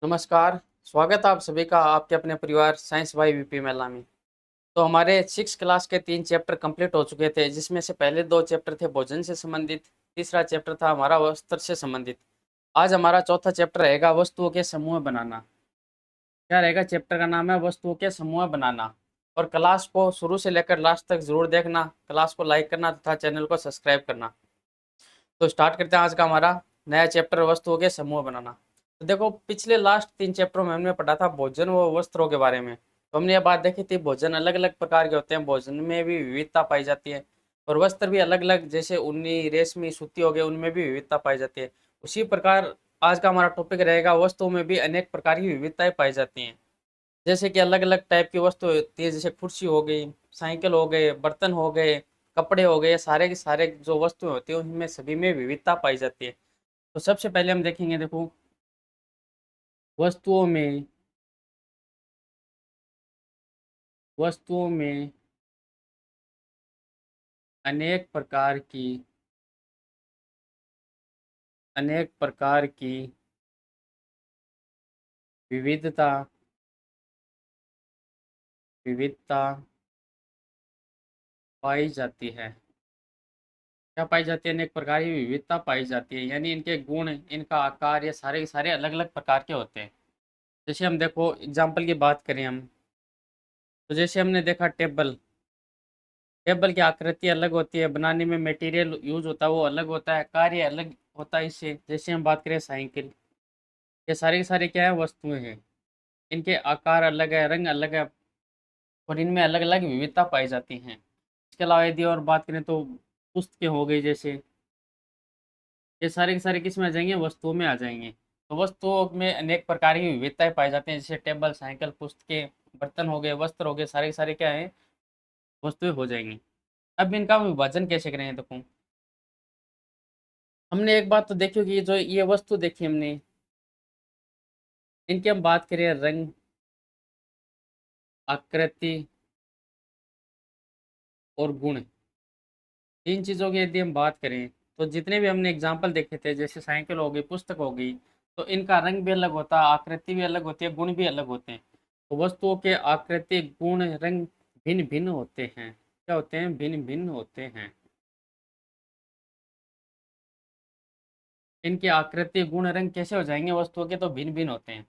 नमस्कार, स्वागत है आप सभी का आपके अपने परिवार साइंस भाई वीपी मेला में। तो हमारे 6 क्लास के 3 चैप्टर कंप्लीट हो चुके थे, जिसमें से पहले 2 चैप्टर थे भोजन से संबंधित, तीसरा चैप्टर था हमारा वस्त्र से संबंधित। आज हमारा चौथा चैप्टर रहेगा वस्तुओं के समूह बनाना। क्या रहेगा? चैप्टर का नाम है वस्तुओं के समूह बनाना। और क्लास को शुरू से लेकर लास्ट तक जरूर देखना, क्लास को लाइक करना तथा चैनल को सब्सक्राइब करना। तो स्टार्ट करते हैं आज का हमारा नया चैप्टर वस्तुओं के समूह बनाना। तो देखो, पिछले लास्ट 3 चैप्टरों में हमने पढ़ा था भोजन व वस्त्रों के बारे में। तो हमने ये बात देखी थी भोजन अलग अलग प्रकार के होते हैं, भोजन में भी विविधता पाई जाती है। और वस्त्र भी अलग अलग, जैसे ऊनी, रेशमी, सूती हो गए, उनमें भी विविधता पाई जाती है। उसी प्रकार आज का हमारा टॉपिक रहेगा वस्तुओं में भी अनेक प्रकार की विविधताएं पाई जाती हैं। जैसे कि अलग अलग टाइप की वस्तु होती है, जैसे कुर्सी हो गई, साइकिल हो गए, बर्तन हो गए, कपड़े हो गए, सारे के सारे जो वस्तुएं होती है उनमें सभी में विविधता पाई जाती है। तो सबसे पहले हम देखेंगे, देखो, वस्तुओं में वस्तुओं में अनेक प्रकार की अनेक प्रकार की विविधता विविधता पाई जाती है। क्या पाई जाती है? अनेक प्रकार की विविधता पाई जाती है, यानी इनके गुण, इनका आकार, ये सारे के सारे अलग अलग प्रकार के होते हैं। जैसे हम देखो एग्जाम्पल की बात करें हम, तो जैसे हमने देखा टेबल। टेबल की आकृति अलग होती है, बनाने में मटेरियल यूज होता है वो अलग होता है, कार्य अलग होता है इससे। जैसे हम बात करें साइकिल, ये सारे के सारे क्या है? वस्तुएं हैं। इनके आकार अलग है, रंग अलग है, और इनमें अलग अलग विविधता पाई जाती हैं। इसके अलावा यदि और बात करें तो पुस्तकें हो गई, जैसे ये सारे के सारे किस में आ जाएंगे? वस्तुओं में आ जाएंगे। तो वस्तुओं में अनेक प्रकार की विविधताएं पाई जाती हैं, जैसे टेबल, साइकिल, पुस्तकें, बर्तन हो गए, वस्त्र हो गए, सारे के सारे क्या है? वस्तुएं हो जाएंगी। अब इनका विभाजन कैसे करेंगे? देखो, हमने एक बात तो देखी होगी, जो ये वस्तु देखी हमने, इनकी हम बात करें रंग, आकृति और गुण, इन चीज़ों की यदि हम बात करें, तो जितने भी हमने एग्जाम्पल देखे थे, जैसे साइकिल हो गई, पुस्तक हो गई, तो इनका रंग भी अलग होता है, आकृति भी अलग होती है, गुण भी अलग होते हैं। तो वस्तुओं के आकृति, गुण, रंग भिन्न भिन्न होते हैं। क्या होते हैं? भिन्न भिन्न होते हैं। इनकी आकृति, गुण, रंग कैसे हो जाएंगे वस्तुओं के? तो भिन्न भिन्न होते हैं।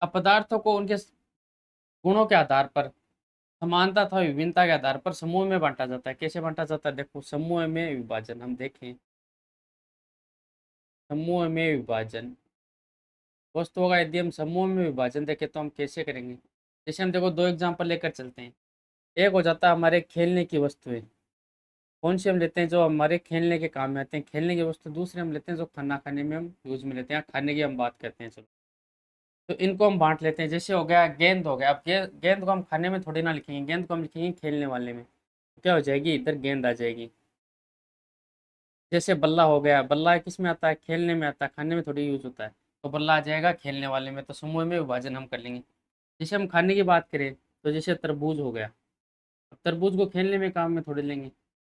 अब पदार्थों को उनके गुणों के आधार पर, समानता था विभिन्नता के आधार पर समूह में बांटा जाता है। कैसे बांटा जाता है? देखो, समूह में विभाजन हम देखें। समूह में विभाजन, वस्तुओं का यदि हम समूह में विभाजन देखें तो हम कैसे करेंगे? जैसे हम देखो, 2 एग्जांपल लेकर चलते हैं। एक हो जाता है हमारे खेलने की वस्तुएं। कौन सी हम लेते हैं? जो हमारे खेलने के काम में आते हैं, खेलने की वस्तु। दूसरे हम लेते हैं जो खाना खाने में हम यूज में लेते हैं, खाने की हम बात करते हैं, चलो। तो इनको हम बांट लेते हैं। जैसे हो गया गेंद, हो गया। अब गेंद को हम खाने में थोड़ी ना लिखेंगे, गेंद को हम लिखेंगे खेलने वाले में। तो क्या हो जाएगी? इधर गेंद आ जाएगी। जैसे बल्ला हो गया, बल्ला किस में आता है? खेलने में आता है, खाने में थोड़ी यूज होता है। तो बल्ला आ जाएगा खेलने वाले में। तो समूह में विभाजन हम कर लेंगे। जैसे हम खाने की बात करें, तो जैसे तरबूज हो गया। अब तरबूज को खेलने में काम में थोड़ी लेंगे,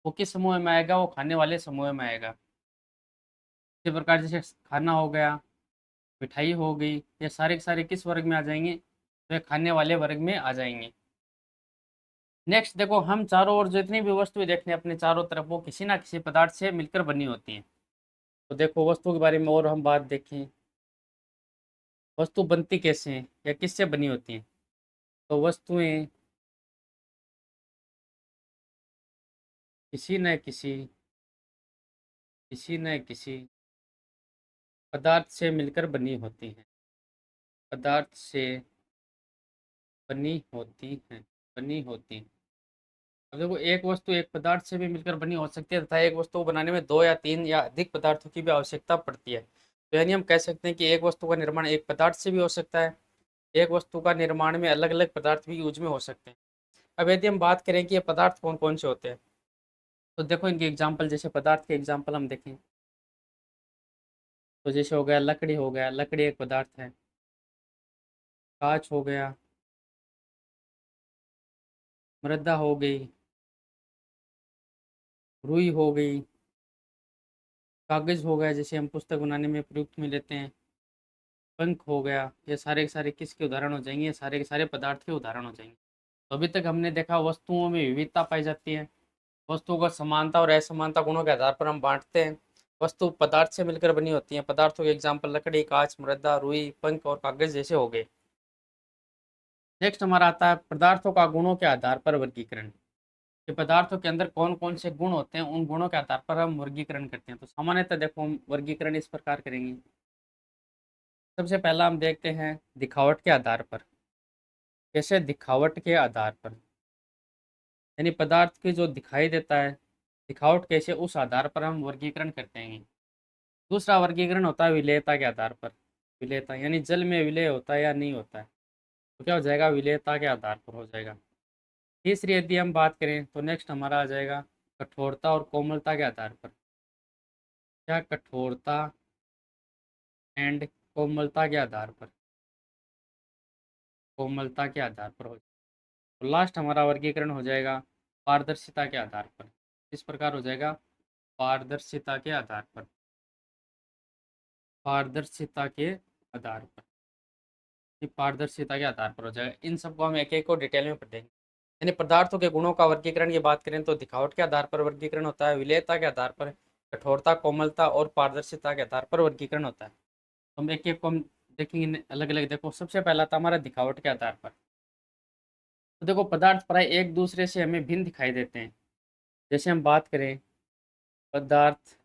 वो किस समूह में आएगा? वो खाने वाले समूह में आएगा। इसी प्रकार जैसे खाना हो गया, मिठाई हो गई, ये सारे के सारे किस वर्ग में आ जाएंगे? तो ये खाने वाले वर्ग में आ जाएंगे। नेक्स्ट देखो, हम चारों ओर जितनी भी वस्तुएं देखने अपने चारों तरफ, वो किसी ना किसी पदार्थ से मिलकर बनी होती हैं। तो देखो, वस्तु के बारे में और हम बात देखें, वस्तु बनती कैसे हैं या किससे बनी होती हैं? तो वस्तुएं किसी न किसी किसी न किसी पदार्थ से मिलकर बनी होती हैं। पदार्थ से बनी होती हैं। अब देखो, एक वस्तु एक पदार्थ से भी मिलकर बनी हो सकती है, तथा एक वस्तु को बनाने में 2 या 3 या अधिक पदार्थों की भी आवश्यकता पड़ती है। तो यानी हम कह सकते हैं कि एक वस्तु का निर्माण एक पदार्थ से भी हो सकता है, एक वस्तु का निर्माण में अलग अलग पदार्थ भी यूज में हो सकते हैं। अब यदि हम बात करें कि ये पदार्थ कौन कौन से होते हैं, तो देखो इनके एग्जाम्पल, जैसे पदार्थ के एग्जाम्पल हम देखें, तो जैसे हो गया लकड़ी, हो गया, लकड़ी एक पदार्थ है। कांच हो गया, मृदा हो गई, रुई हो गई, कागज हो गया, जैसे हम पुस्तक बनाने में प्रयुक्त में लेते हैं, पंख हो गया, ये सारे के सारे किसके उदाहरण हो जाएंगे? ये सारे के सारे पदार्थ के उदाहरण हो जाएंगे। तो अभी तक हमने देखा वस्तुओं में विविधता पाई जाती है, वस्तुओं को समानता और असमानता गुणों के आधार पर हम बांटते हैं। वस्तु पदार्थ से मिलकर बनी होती है। पदार्थों के एग्जाम्पल लकड़ी, कांच, मृदा, रुई, पंख और कागज जैसे हो गए। नेक्स्ट हमारा आता है पदार्थों का गुणों के आधार पर वर्गीकरण। कि पदार्थों के अंदर कौन कौन से गुण होते हैं, उन गुणों के आधार पर हम वर्गीकरण करते हैं। तो सामान्यतः देखो हम वर्गीकरण इस प्रकार करेंगे। सबसे पहला हम देखते हैं दिखावट के आधार पर। कैसे? दिखावट के आधार पर, यानी पदार्थ की जो दिखाई देता है दिखावट कैसे, उस आधार पर हम वर्गीकरण करते हैं। दूसरा वर्गीकरण होता है विलेयता के आधार पर। विलेयता यानी जल में विलेय होता है या नहीं होता है, तो क्या हो जाएगा? विलेयता के आधार पर हो जाएगा। तीसरी यदि हम बात करें तो नेक्स्ट हमारा आ जाएगा कठोरता और कोमलता के आधार पर। क्या? कठोरता एंड कोमलता के आधार पर, कोमलता के आधार पर हो जाएगा। तो लास्ट हमारा वर्गीकरण हो जाएगा पारदर्शिता के आधार पर। इस प्रकार हो जाएगा पारदर्शिता के आधार पर, पारदर्शिता के आधार पर, ये पारदर्शिता के आधार पर हो जाएगा। इन सबको हम एक एक को डिटेल में पढ़ेंगे। यानी पदार्थों के गुणों का वर्गीकरण की बात करें तो दिखावट के आधार पर वर्गीकरण होता है, विलेयता के आधार पर, कठोरता, कोमलता और पारदर्शिता के आधार पर वर्गीकरण होता है। तो हम एक एक को हम देखेंगे अलग अलग। देखो सबसे पहला था हमारा दिखावट के आधार पर। तो देखो पदार्थ प्राय एक दूसरे से हमें भिन्न दिखाई देते हैं। जैसे हम बात करें पदार्थ,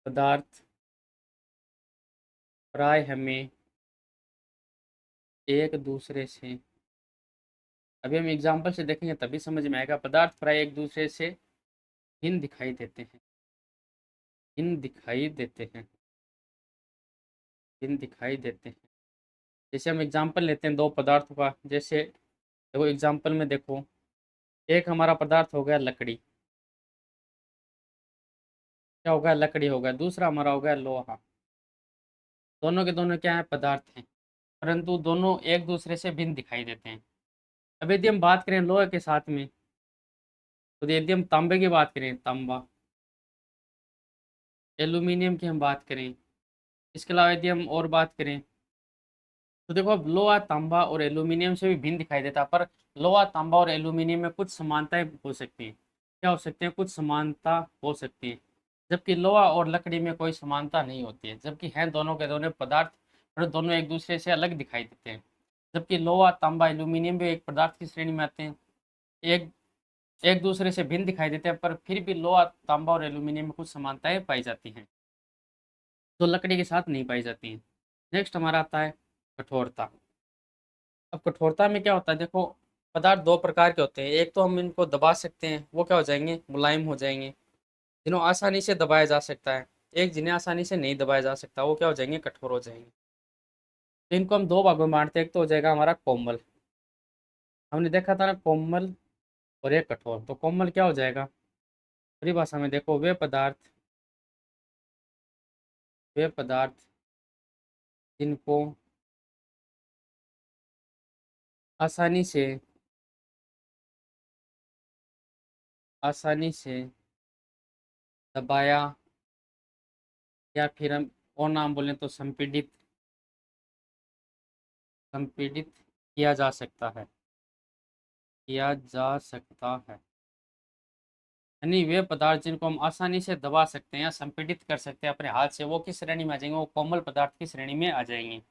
पदार्थ प्राय हमें एक दूसरे से, अभी हम एग्जाम्पल से देखेंगे तभी समझ में आएगा। पदार्थ प्राय एक दूसरे से भिन्न दिखाई देते हैं, भिन्न दिखाई देते हैं, भिन्न दिखाई देते हैं। जैसे हम एग्जाम्पल लेते हैं दो पदार्थों का। जैसे देखो एग्जाम्पल में देखो, एक हमारा पदार्थ हो गया लकड़ी, क्या हो गया? लकड़ी हो गया। दूसरा हमारा हो गया लोहा। दोनों के दोनों क्या है? पदार्थ हैं, परंतु दोनों एक दूसरे से भिन्न दिखाई देते हैं। अब यदि हम बात करें लोहे के साथ में, तो यदि हम तांबे की बात करें, तांबा, एल्यूमिनियम की हम बात करें, इसके अलावा यदि हम और बात करें तो देखो अब लोहा, तांबा और एल्यूमिनियम से भी भिन्न दिखाई देता है, पर लोहा, तांबा और एल्यूमिनियम में कुछ समानताएं हो सकती हैं। क्या हो सकते हैं? कुछ समानता हो सकती है। जबकि लोहा और लकड़ी में कोई समानता नहीं होती है, जबकि हैं दोनों के दोनों पदार्थ, पर दोनों एक दूसरे से अलग दिखाई देते हैं। जबकि लोहा, तांबा, एल्यूमिनियम भी एक पदार्थ की श्रेणी में आते हैं, एक एक दूसरे से भिन्न दिखाई देते हैं, पर फिर भी लोहा, तांबा और एल्यूमिनियम में कुछ समानताएं पाई जाती हैं जो लकड़ी के साथ नहीं पाई जाती हैं। नेक्स्ट हमारा आता है कठोरता। अब कठोरता में क्या होता है? देखो पदार्थ दो प्रकार के होते हैं। एक तो हम इनको दबा सकते हैं, वो क्या हो जाएंगे? मुलायम हो जाएंगे, जिन्हें आसानी से दबाया जा सकता है। एक जिन्हें आसानी से नहीं दबाया जा सकता, वो क्या हो जाएंगे? कठोर हो जाएंगे। तो इनको हम दो भागों में बांटते हैं। एक तो हो जाएगा हमारा कोमल, हमने देखा था ना कोमल, और एक कठोर। तो कोमल क्या हो जाएगा? परिभाषा में देखो, वे पदार्थ जिनको आसानी से, आसानी से दबाया, या फिर हम और नाम बोलें तो संपीड़ित, संपीड़ित किया जा सकता है, किया जा सकता है। यानी वे पदार्थ जिनको हम आसानी से दबा सकते हैं या संपीड़ित कर सकते हैं अपने हाथ से, वो किस श्रेणी में आ जाएंगे? वो कोमल पदार्थ की श्रेणी में आ जाएंगे।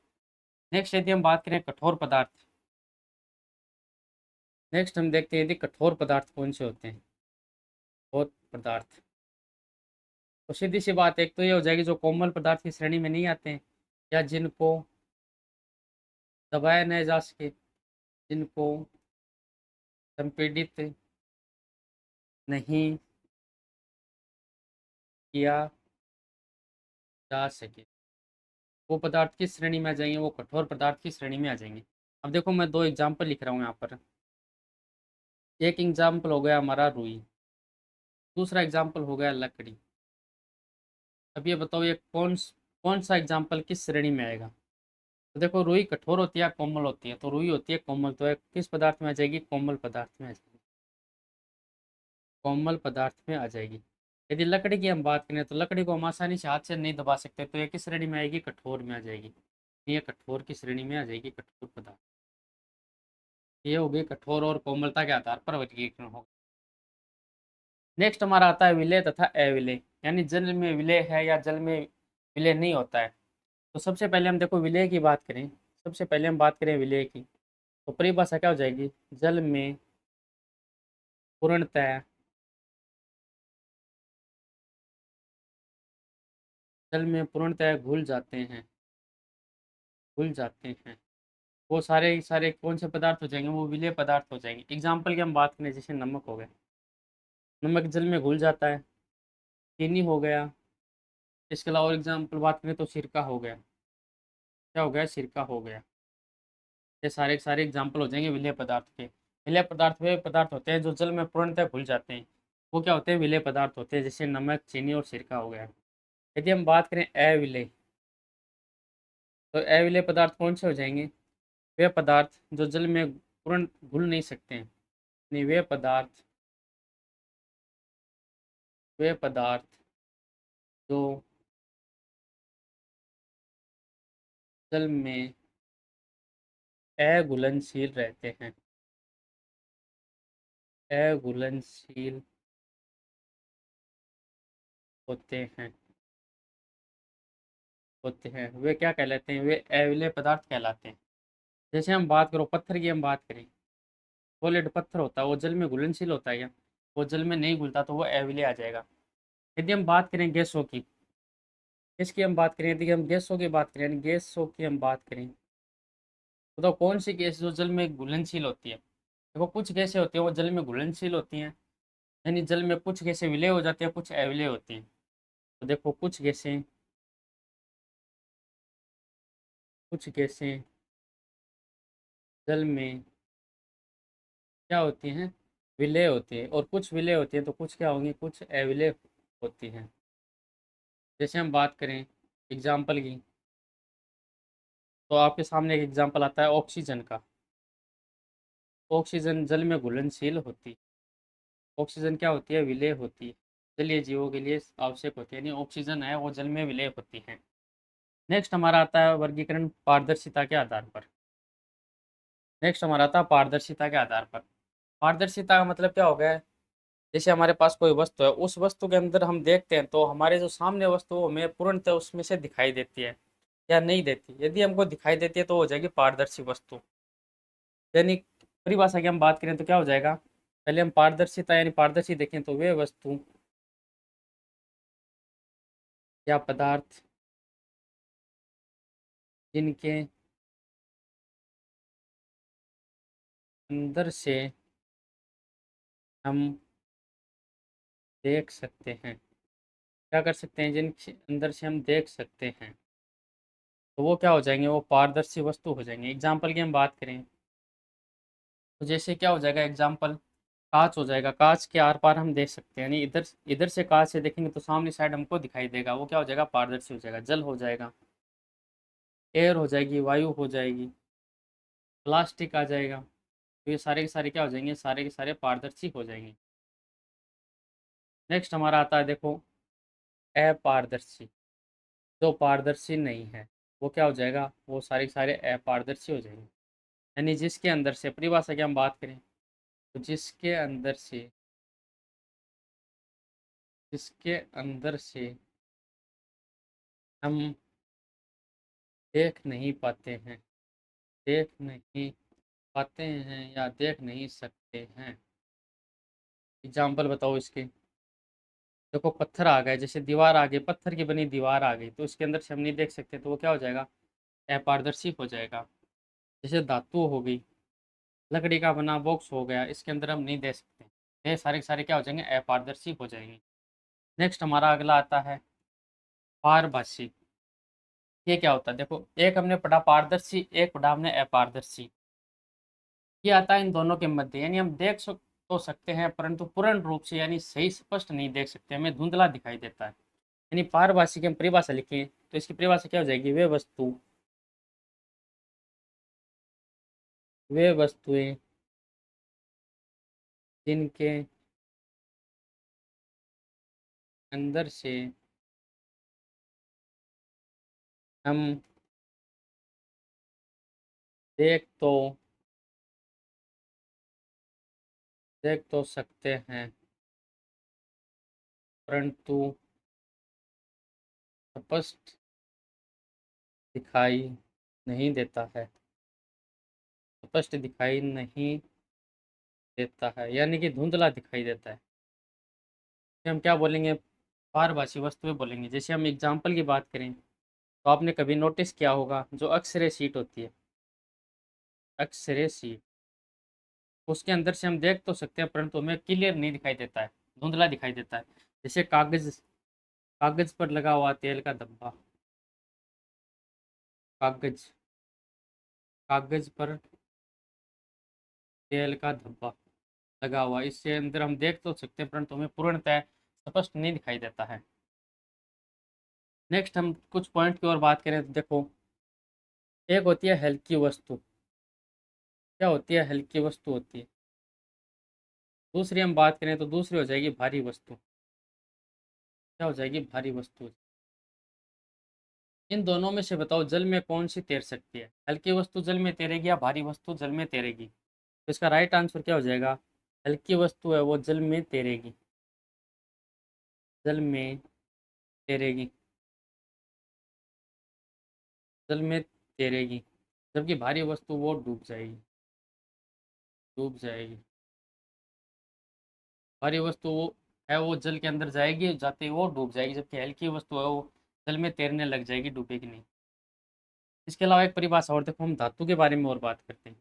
नेक्स्ट यदि हम बात करें कठोर पदार्थ, नेक्स्ट हम देखते हैं यदि कठोर पदार्थ कौन से होते हैं। कठोर पदार्थ, तो सीधी सी बात एक तो ये हो जाएगी जो कोमल पदार्थ की श्रेणी में नहीं आते हैं, या जिनको दबाया नहीं जा सके, जिनको संपीड़ित नहीं किया जा सके, वो पदार्थ किस श्रेणी में आ जाएंगे? वो कठोर पदार्थ की श्रेणी में आ जाएंगे। अब देखो मैं दो एग्जाम्पल लिख रहा हूँ यहाँ पर। एक एग्जाम्पल हो गया हमारा रुई, दूसरा एग्जाम्पल हो गया लकड़ी। अब ये बताओ ये कौन सा एग्जाम्पल किस श्रेणी में आएगा? तो देखो रुई कठोर होती है या कोमल होती है? तो रुई होती है कोमल, तो किस पदार्थ में आ जाएगी? कोमल पदार्थ में आ जाएगी, कोमल पदार्थ में आ जाएगी। यदि लकड़ी की हम बात करें तो लकड़ी को हम आसानी से हाथ से नहीं दबा सकते, तो ये किस श्रेणी में आएगी? कठोर में आ जाएगी। ये कठोर की श्रेणी में आ जाएगी, कठोर पदार्थ। ये हो गई कठोर और कोमलता के आधार पर वर्गीकरण होगा। नेक्स्ट हमारा आता है विलेय तथा अविलेय, यानी जल में विलेय है या जल में विलेय नहीं होता है। तो सबसे पहले हम देखो विलेय की बात करें, सबसे पहले हम बात करें विलेय की, तो परिभाषा क्या हो जाएगी? जल में पूर्णतः जल में पूर्णतः घुल जाते हैं, घुल जाते हैं। वो सारे सारे कौन से पदार्थ हो जाएंगे? वो विलेय पदार्थ हो जाएंगे। एग्जाम्पल की हम बात करें, जैसे नमक हो गया, नमक जल में घुल जाता है। चीनी हो गया। इसके अलावा और एग्जाम्पल बात करें तो सिरका हो गया। क्या हो गया? सिरका हो गया। ये सारे के सारे एग्जाम्पल हो जाएंगे विलेय पदार्थ के। विलेय पदार्थ वे पदार्थ होते हैं जो जल में पूर्णतः घुल जाते हैं, वो क्या होते हैं? विलेय पदार्थ होते हैं, जैसे नमक, चीनी और सिरका हो गया। यदि हम बात करें अविलेय, तो अविलेय पदार्थ कौन से हो जाएंगे? वे पदार्थ जो जल में पूर्ण घुल नहीं सकते हैं, यानी वे पदार्थ जो जल में अघुलनशील रहते हैं, अघुलनशील होते हैं, वे क्या कहलाते हैं? वे अविलेय पदार्थ कहलाते हैं। जैसे हम बात करो पत्थर की, हम बात करें, सॉलिड पत्थर होता है, वो जल में घुलनशील होता है क्या? वो जल में नहीं घुलता, तो वो अविलेय आ जाएगा। यदि हम बात करें गैसों की, किसकी हम बात करें? यदि हम गैसों की बात करें, यानी गैसों की हम बात करें, तो कौन सी गैस जो जल में घुलनशील होती है? देखो कुछ गैसें होती हैं वो जल में घुलनशील होती हैं, यानी जल में कुछ गैसें विलेय हो जाती हैं, कुछ अविलेय होती हैं। तो देखो कुछ गैसें जल में क्या होती हैं? विलेय होती है, और कुछ विलेय होती है, तो कुछ क्या होंगी? कुछ अविलेय होती हैं। जैसे हम बात करें एग्जाम्पल की, तो आपके सामने एक एग्जाम्पल आता है ऑक्सीजन का। ऑक्सीजन जल में घुलनशील होती, ऑक्सीजन क्या होती है? विलेय होती है, जलीय जीवों के लिए आवश्यक होती है, यानी ऑक्सीजन है वो जल में विलेय होती है। नेक्स्ट हमारा आता है वर्गीकरण पारदर्शिता के आधार पर। नेक्स्ट हमारा आता है पारदर्शिता के आधार पर। पारदर्शिता का मतलब क्या हो गया? जैसे हमारे पास कोई वस्तु है, उस वस्तु के अंदर हम देखते हैं तो हमारे जो सामने वस्तु है, हमें पूर्णतः उसमें से दिखाई देती है या नहीं देती। यदि हमको दिखाई देती है तो हो जाएगी पारदर्शी वस्तु। यानी परिभाषा की हम बात करें तो क्या हो जाएगा? पहले हम पारदर्शिता यानी पारदर्शी देखें, तो वे वस्तु या पदार्थ जिनके अंदर से हम देख सकते हैं, क्या कर सकते हैं? जिनके अंदर से हम देख सकते हैं, तो वो क्या हो जाएंगे? वो पारदर्शी वस्तु हो जाएंगे। एग्जाम्पल की हम बात करें तो जैसे क्या हो जाएगा? एग्जाम्पल कांच हो जाएगा, कांच के आर पार हम देख सकते हैं, यानी इधर इधर से कांच से देखेंगे तो सामने साइड हमको दिखाई देगा, वो क्या हो जाएगा? पारदर्शी हो जाएगा। जल हो जाएगा, एयर हो जाएगी, वायु हो जाएगी, प्लास्टिक आ जाएगा। तो ये सारे के सारे क्या हो जाएंगे? सारे के सारे पारदर्शी हो जाएंगे। नेक्स्ट हमारा आता है देखो अपारदर्शी, जो पारदर्शी नहीं है, वो क्या हो जाएगा? वो सारे के सारे अपारदर्शी हो जाएंगे। यानी जिसके अंदर से, परिभाषा की हम बात करें तो जिसके अंदर से हम देख नहीं पाते हैं, देख नहीं पाते हैं या देख नहीं सकते हैं। एग्जाम्पल बताओ इसके। देखो पत्थर आ गए, जैसे दीवार आ गई, पत्थर की बनी दीवार आ गई, तो उसके अंदर से हम नहीं देख सकते, तो वो क्या हो जाएगा? अपारदर्शी हो जाएगा। जैसे धातु हो गई, लकड़ी का बना बॉक्स हो गया, इसके अंदर हम नहीं देख सकते, ये सारे के सारे क्या हो जाएंगे? अपारदर्शी हो जाएंगे। नेक्स्ट हमारा अगला आता है पारभासी। ये क्या होता है? देखो एक हमने पढ़ा पारदर्शी, एक पढ़ा हमने अपारदर्शी। ये आता है इन दोनों के मध्य, यानी हम तो सकते हैं, परंतु पूर्ण रूप से यानी सही स्पष्ट नहीं देख सकते, हमें धुंधला दिखाई देता है। यानी पारभासी की हम परिभाषा लिखें तो इसकी परिभाषा क्या हो जाएगी? वे वस्तुएं जिनके अंदर से हम देख तो सकते हैं, परंतु स्पष्ट दिखाई नहीं देता है। स्पष्ट दिखाई नहीं देता है यानी कि धुंधला दिखाई देता है। हम क्या बोलेंगे, पारभासी वस्तुएं बोलेंगे। जैसे हम एग्जाम्पल की बात करें तो आपने कभी नोटिस किया होगा जो अक्सरे शीट होती है, अक्सरे शीट, उसके अंदर से हम देख तो सकते हैं परंतु हमें क्लियर नहीं दिखाई देता है, धुंधला दिखाई देता है। जैसे कागज, कागज पर लगा हुआ तेल का धब्बा, कागज, कागज पर तेल का धब्बा लगा हुआ, इससे अंदर हम देख तो सकते हैं परंतु हमें पूर्णतः स्पष्ट नहीं दिखाई देता है। नेक्स्ट हम कुछ पॉइंट की ओर बात करें तो देखो, एक होती है हल्की वस्तु। क्या होती है, हल्की वस्तु होती है। दूसरी हम बात करें तो दूसरी हो जाएगी भारी वस्तु। क्या हो जाएगी, भारी वस्तु। इन दोनों में से बताओ जल में कौन सी तैर सकती है, हल्की वस्तु जल में तैरेगी या भारी वस्तु जल में तैरेगी। तो इसका राइट आंसर क्या हो जाएगा, हल्की वस्तु है वो जल में तैरेगी, जल में तैरेगी, जल में तैरेगी। जबकि भारी वस्तु वो डूब जाएगी, डूब जाएगी। भारी वस्तु वो है वो जल के अंदर जाएगी, जाते ही वो डूब जाएगी, जबकि हल्की वस्तु है वो जल में तैरने लग जाएगी, डूबेगी नहीं। इसके अलावा एक परिभाषा और देखो, हम धातु के बारे में और बात करते हैं।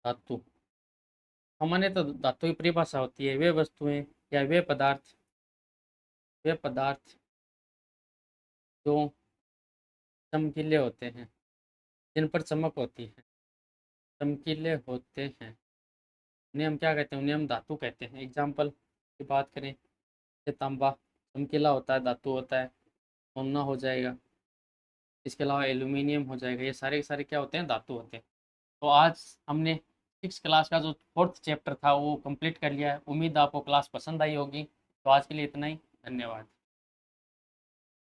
धातु, सामान्य तो धातु की परिभाषा होती है वे वस्तुएं या वे पदार्थ जो चमकीले होते हैं, जिन पर चमक होती है, चमकीले होते हैं, उन्हें हम क्या कहते हैं, उन्हें हम धातु कहते हैं। एग्जाम्पल की बात करें, ये तांबा चमकीला होता है, धातु होता है, सोना हो जाएगा। इसके अलावा एल्यूमिनियम हो जाएगा, ये सारे के सारे क्या होते हैं, धातु होते हैं। तो आज हमने 6 क्लास का जो फोर्थ चैप्टर था वो कंप्लीट कर लिया है। उम्मीद आपको क्लास पसंद आई होगी। तो आज के लिए इतना ही, धन्यवाद।